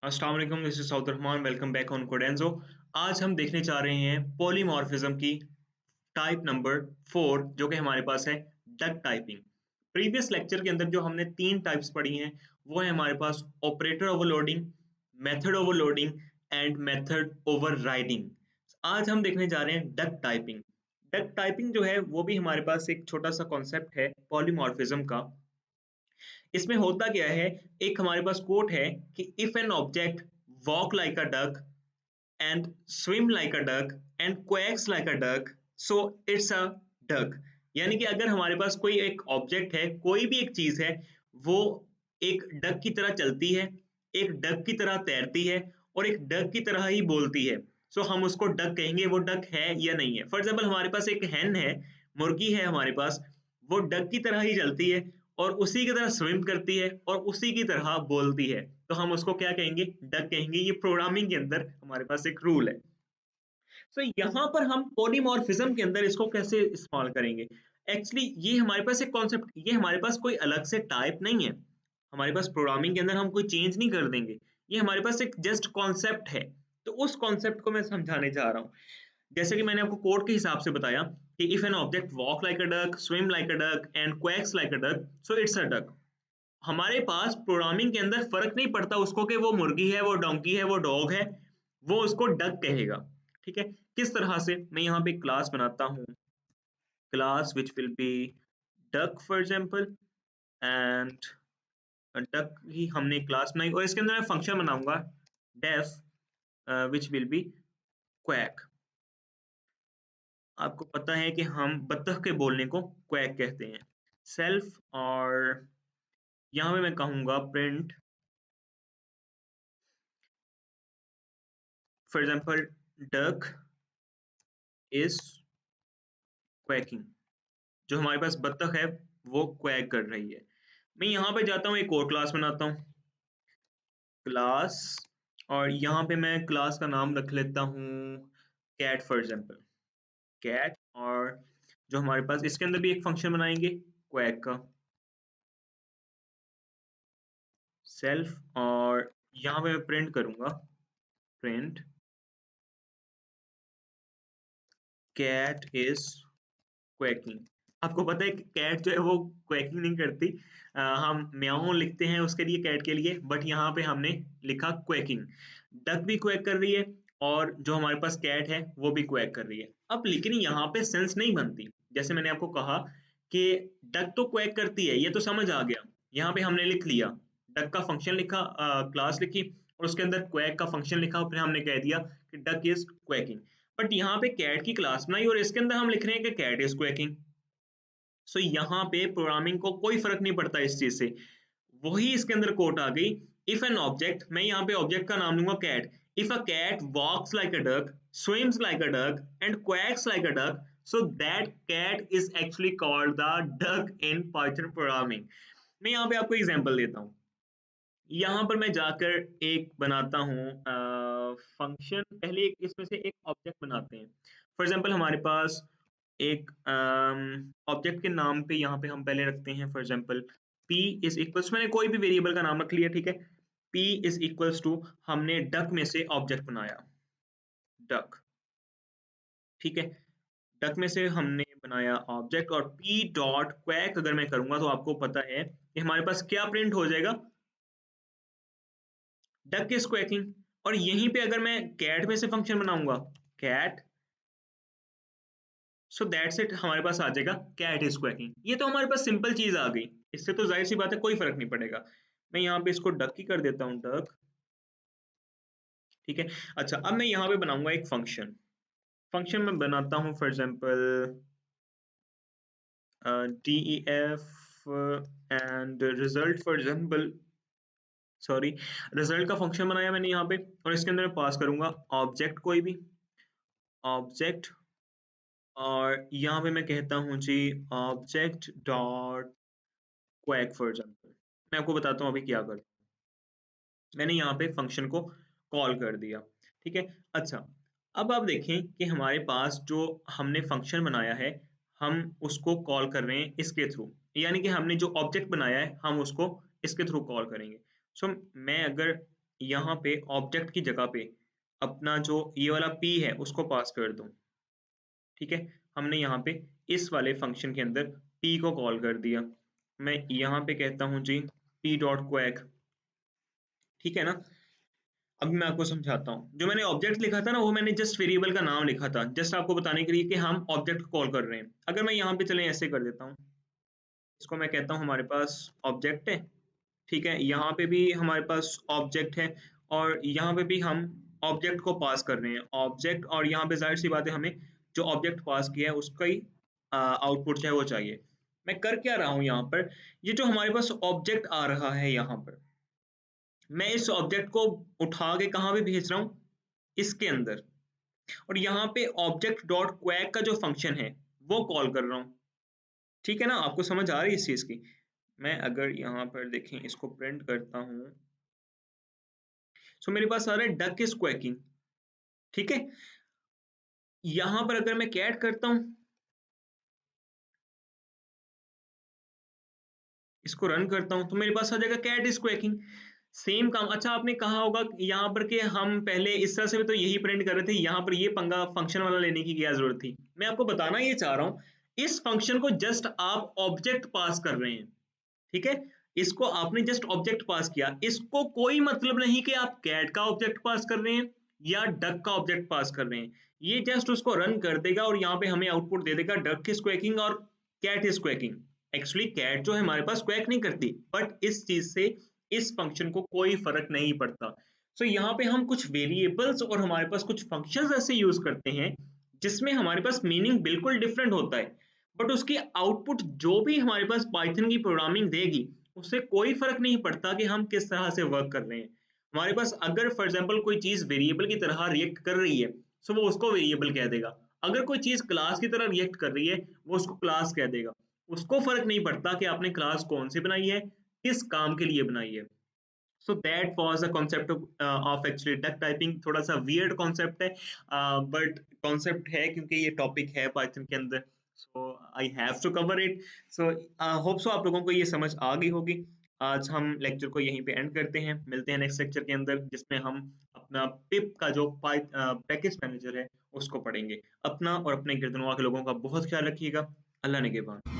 अस्सलाम वालेकुम, this is Saud Rahman. Welcome back on कोडेंजो। आज हम देखने जा रहे हैं पॉलीमॉर्फिज्म की टाइप नंबर 4 जो कि हमारे पास है डक टाइपिंग। प्रीवियस लेक्चर के अंदर जो हमने तीन टाइप्स पढ़ी हैं वो है हमारे पास operator overloading, method overloading and method overriding. आज हम देखने जा रहे हैं डक टाइपिंग। डक टाइपिंग जो है वो भी हमारे पास एक छोटा सा कॉन्सेप्ट है पॉलीमॉर्फिज्म का। इसमें होता क्या है, एक हमारे पास कोट है कि if an object walk like a duck and swim like a duck and quacks like a duck, so it's a duck। यानी कि अगर हमारे पास कोई एक ऑब्जेक्ट है, कोई भी एक चीज है, वो एक डक की तरह चलती है, एक डक की तरह तैरती है और एक डक की तरह ही बोलती है, सो हम उसको डक कहेंगे। वो डक है या नहीं है। फॉर एग्जाम्पल हमारे पास एक hen है, मुर्गी है हमारे पास, वो डक की तरह ही चलती है और उसी की तरह स्विम करती है और उसी की तरह बोलती है, तो हम उसको क्या कहेंगे? डक कहेंगे। ये प्रोग्रामिंग के अंदर हमारे पास एक रूल है। तो यहाँ पर हम पॉलीमॉर्फिज्म के अंदर इसको कैसे इस्तेमाल करेंगे? एक्चुअली ये हमारे पास एक कॉन्सेप्ट, ये हमारे पास कोई अलग से टाइप नहीं है। हमारे पास प्रोग्रामिंग के अंदर हम कोई चेंज नहीं कर देंगे। ये हमारे पास एक जस्ट कॉन्सेप्ट है। तो उस कॉन्सेप्ट को मैं समझाने जा रहा हूँ। जैसे कि मैंने आपको कोड के हिसाब से बताया कि if an object walk like a duck, swim like a duck and quacks like a duck, so it's a duck. हमारे पास प्रोग्रामिंग के अंदर फर्क नहीं पड़ता उसको कि वो मुर्गी है, वो डोंकी है, वो डॉग है, वो उसको डक कहेगा। ठीक है। किस तरह से? मैं यहाँ पे क्लास बनाता हूँ, class which will be duck for example, and duck ही हमने क्लास बनाई और इसके अंदर मैं फंक्शन बनाऊंगा def which will be quack. आपको पता है कि हम बत्तख के बोलने को क्वैक कहते हैं। सेल्फ, और यहाँ पे मैं कहूंगा print for example duck is quacking. जो हमारे पास बत्तख है वो क्वैक कर रही है। मैं यहाँ पे जाता हूँ, एक और क्लास बनाता हूँ, क्लास, और यहाँ पे मैं क्लास का नाम रख लेता हूँ कैट फॉर एग्जांपल, कैट। और जो हमारे पास इसके अंदर भी एक फंक्शन बनाएंगे क्वैक का, सेल्फ, और यहाँ पे मैं प्रिंट करूंगा प्रिंट कैट इज क्वैकिंग। आपको पता है कि कैट जो है वो क्वैकिंग नहीं करती। हम म्याऊ लिखते हैं उसके लिए, कैट के लिए, बट यहाँ पे हमने लिखा क्वैकिंग। डक भी क्वैक कर रही है और जो हमारे पास कैट है वो भी क्वैक कर रही है। अब लेकिन यहाँ पे सेंस नहीं बनती। जैसे मैंने आपको कहा कि डक तो क्वैक करती है, ये तो समझ आ गया। यहाँ पे हमने लिख लिया, डक का फंक्शन लिखा, क्लास लिखी और उसके अंदर क्वैक का फंक्शन लिखा और फिर हमने कह दिया कि डक इज क्वैकिंग। बट यहाँ पे कैट की क्लास बनाई और इसके अंदर हम लिख रहे हैं कि कैट इज क्वैकिंग। सो यहाँ पे प्रोग्रामिंग को कोई फर्क नहीं पड़ता इस चीज से। वही इसके अंदर कोट आ गई। इफ एन ऑब्जेक्ट, मैं यहाँ पे ऑब्जेक्ट का नाम लूंगा cat. If a cat walks like a duck, swims like a duck and quacks like a duck, so that cat is actually called the duck in Python programming. मैं यहाँ पे आपको एग्जांपल देता हूँ। यहाँ पर मैं जाकर एक बनाता हूँ फंक्शन। पहले इसमें से एक ऑब्जेक्ट बनाते हैं। फॉर एग्जांपल हमारे पास एक ऑब्जेक्ट के नाम पे यहाँ पे हम पहले रखते हैं for example p is equals, मैंने कोई भी वेरिएबल का नाम रख लिया। ठीक है। p इज इक्वल्स टू, हमने डक में से ऑब्जेक्ट बनाया डक। ठीक है। डक में से हमने बनाया ऑब्जेक्ट और p डॉट क्वैक अगर मैं करूंगा तो आपको पता है कि हमारे पास क्या प्रिंट हो जाएगा? Duck is quacking. और यहीं पे अगर मैं कैट में से फंक्शन बनाऊंगा कैट, सो दैट्स इट, हमारे पास आ जाएगा कैट इज क्वैकिंग। ये तो हमारे पास सिंपल चीज आ गई। इससे तो जाहिर सी बात है कोई फर्क नहीं पड़ेगा। मैं यहाँ पे इसको डक ही कर देता हूँ, डक। ठीक है। अच्छा, अब मैं यहाँ पे बनाऊंगा एक फंक्शन। फंक्शन में बनाता हूँ for example def and result for example, sorry, result का फंक्शन बनाया मैंने यहाँ पे और इसके अंदर मैं पास करूंगा ऑब्जेक्ट, कोई भी ऑब्जेक्ट। और यहाँ पे मैं कहता हूँ G object dot quack for example. मैं आपको बताता हूँ अभी क्या कर, मैंने यहाँ पे फंक्शन को कॉल कर दिया। ठीक है। अच्छा, अब आप देखें कि हमारे पास जो हमने फंक्शन बनाया है, हम उसको कॉल कर रहे हैं इसके थ्रू। यानी कि हमने जो ऑब्जेक्ट बनाया है हम उसको इसके थ्रू कॉल करेंगे। सो मैं अगर यहाँ पे ऑब्जेक्ट की जगह पे अपना जो ये वाला p है उसको पास कर दूं। ठीक है, हमने यहाँ पे इस वाले फंक्शन के अंदर p को कॉल कर दिया। मैं यहाँ पे कहता हूँ जी p डॉट क्वैक। ठीक है ना, अब मैं आपको समझाता हूँ। जो मैंने ऑब्जेक्ट लिखा था ना, वो मैंने जस्ट वेरिएबल का नाम लिखा था, जस्ट आपको बताने के लिए कि हम ऑब्जेक्ट को कॉल कर रहे हैं। अगर मैं यहाँ पे चले ऐसे कर देता हूँ, इसको मैं कहता हूँ हमारे पास ऑब्जेक्ट है। ठीक है, यहाँ पे भी हमारे पास ऑब्जेक्ट है और यहाँ पे भी हम ऑब्जेक्ट को पास कर रहे हैं ऑब्जेक्ट, और यहाँ पे जाहिर सी बात है हमें जो ऑब्जेक्ट पास किया है उसका ही आउटपुट जो है वो चाहिए। मैं कर क्या रहा हूँ यहाँ पर, ये जो हमारे पास ऑब्जेक्ट आ रहा है यहाँ पर, मैं इस ऑब्जेक्ट को उठा के कहाँ पे भेज रहा हूँ, इसके अंदर, और यहाँ पे ऑब्जेक्ट डॉट क्वैक का जो फंक्शन है वो कॉल कर रहा हूँ। ठीक है ना, आपको समझ आ रही है इस चीज की। मैं अगर यहाँ पर देखें इसको प्रिंट करता हूँ, सो मेरे पास आ रहा है डक इज क्वैकिंग। ठीक है, यहाँ पर अगर मैं कैट करता हूँ, इसको रन करता हूँ, तो मेरे पास आ जाएगा कैट इज क्वैकिंग। सेम काम। अच्छा, आपने कहा होगा यहाँ पर कि हम पहले इस तरह से भी तो यही प्रिंट कर रहे थे, यहाँ पर ये पंगा फंक्शन वाला लेने की क्या जरूरत थी। मैं आपको बताना ये चाह रहा हूँ, इस फंक्शन को जस्ट आप ऑब्जेक्ट पास कर रहे हैं। ठीक है, इसको आपने जस्ट ऑब्जेक्ट पास किया, इसको कोई मतलब नहीं कि आप कैट का ऑब्जेक्ट पास कर रहे हैं या डक का ऑब्जेक्ट पास कर रहे हैं। ये जस्ट उसको रन कर देगा और यहाँ पे हमें आउटपुट दे देगा डक इज क्वैकिंग और cat is quaking. Actually cat जो है हमारे पास क्वैक नहीं करती, बट इस चीज से इस फंक्शन को कोई फर्क नहीं पड़ता। सो यहाँ पे हम कुछ वेरिएबल्स और हमारे पास कुछ फंक्शंस ऐसे यूज करते हैं जिसमें हमारे पास मीनिंग बिल्कुल डिफरेंट होता है, बट उसकी आउटपुट जो भी हमारे पास पाइथन की प्रोग्रामिंग देगी उससे कोई फर्क नहीं पड़ता कि हम किस तरह से वर्क कर रहे हैं। हमारे पास अगर फॉर एग्जांपल कोई चीज वेरिएबल की तरह रिएक्ट कर रही है, सो वो उसको वेरिएबल कह देगा। अगर कोई चीज क्लास की तरह रिएक्ट कर रही है, वो उसको क्लास कह देगा। उसको फर्क नहीं पड़ता कि आपने क्लास कौन सी बनाई है, किस काम के लिए बनाई है। So that was a concept of actually duck typing. थोड़ा सा वियर्ड कॉन्सेप्ट है, बट कॉन्सेप्ट है क्योंकि ये टॉपिक है पाइथन के अंदर, so I have to cover it. So hope so आप लोगों को ये समझ आ गई होगी। आज हम लेक्चर को यहीं पे एंड करते हैं, मिलते हैं नेक्स्ट लेक्चर के अंदर जिसमें हम अपना पिप का जो पैकेज मैनेजर है उसको पढ़ेंगे। अपना और अपने गिरदनवा के लोगों का बहुत ख्याल रखिएगा। अल्लाह ने के बाद।